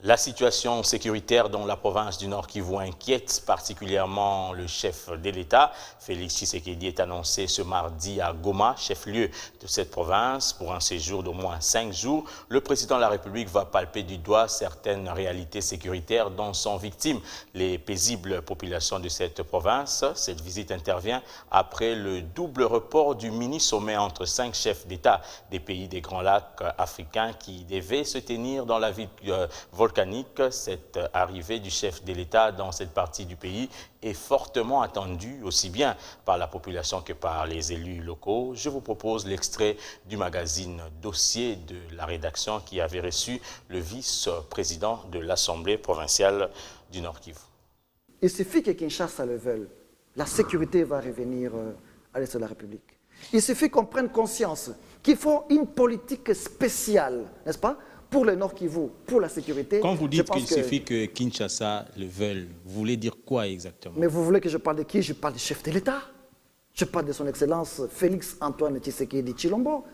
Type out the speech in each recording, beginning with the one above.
La situation sécuritaire dans la province du Nord Kivu inquiète particulièrement le chef de l'État. Félix Tshisekedi est annoncé ce mardi à Goma, chef-lieu de cette province, pour un séjour d'au moins 5 jours. Le président de la République va palper du doigt certaines réalités sécuritaires dont sont victimes les paisibles populations de cette province. Cette visite intervient après le double report du mini-sommet entre 5 chefs d'État des pays des Grands Lacs africains qui devait se tenir dans la ville volcanique. Cette arrivée du chef de l'État dans cette partie du pays est fortement attendue, aussi bien par la population que par les élus locaux. Je vous propose l'extrait du magazine Dossier de la rédaction qui avait reçu le vice-président de l'Assemblée provinciale du Nord Kivu. Il suffit que Kinshasa le veuille, la sécurité va revenir à l'Est de la République. Il suffit qu'on prenne conscience qu'il faut une politique spéciale, n'est-ce pas, pour le Nord Kivu, pour la sécurité. Quand vous dites qu'il suffit que Kinshasa le veuille, vous voulez dire quoi exactement? Mais vous voulez que je parle de qui? Je parle du chef de l'État. Je parle de son Excellence Félix Antoine Tshisekedi Tshilombo.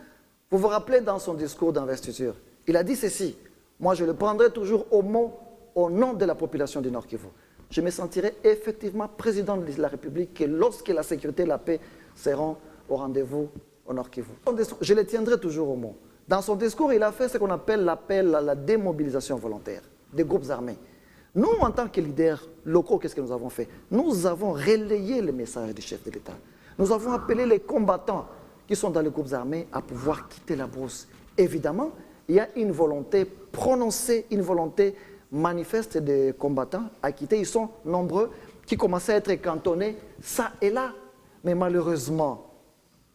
Vous vous rappelez dans son discours d'investiture, il a dit ceci: moi je le prendrai toujours au mot, au nom de la population du Nord Kivu. Je me sentirai effectivement président de la République et lorsque la sécurité et la paix seront au rendez-vous au Nord Kivu. Je le tiendrai toujours au mot. Dans son discours, il a fait ce qu'on appelle l'appel à la démobilisation volontaire des groupes armés. Nous, en tant que leaders locaux, qu'est-ce que nous avons fait? Nous avons relayé le message du chef de l'État. Nous avons appelé les combattants qui sont dans les groupes armés à pouvoir quitter la brousse. Évidemment, il y a une volonté prononcée, une volonté manifeste des combattants à quitter. Ils sont nombreux qui commençaient à être cantonnés ça et là. Mais malheureusement,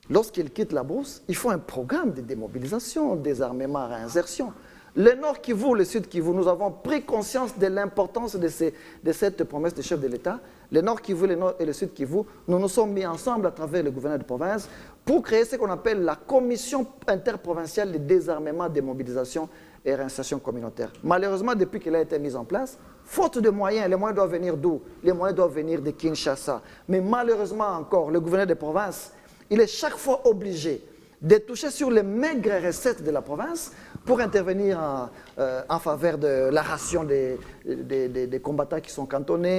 lorsqu'ils quittent la brousse, il faut un programme de démobilisation, désarmement, réinsertion. Le Nord Kivu, le Sud Kivu, nous avons pris conscience de l'importance de cette promesse du chef de l'État. Le Nord Kivu et le Sud Kivu, nous nous sommes mis ensemble à travers le gouverneur de province pour créer ce qu'on appelle la commission interprovinciale de désarmement, démobilisation et réinsertion communautaire. Malheureusement, depuis qu'elle a été mise en place, faute de moyens, les moyens doivent venir d'où? Les moyens doivent venir de Kinshasa. Mais malheureusement encore, le gouverneur de province, il est chaque fois obligé de toucher sur les maigres recettes de la province pour intervenir en faveur de la ration des combattants qui sont cantonnés.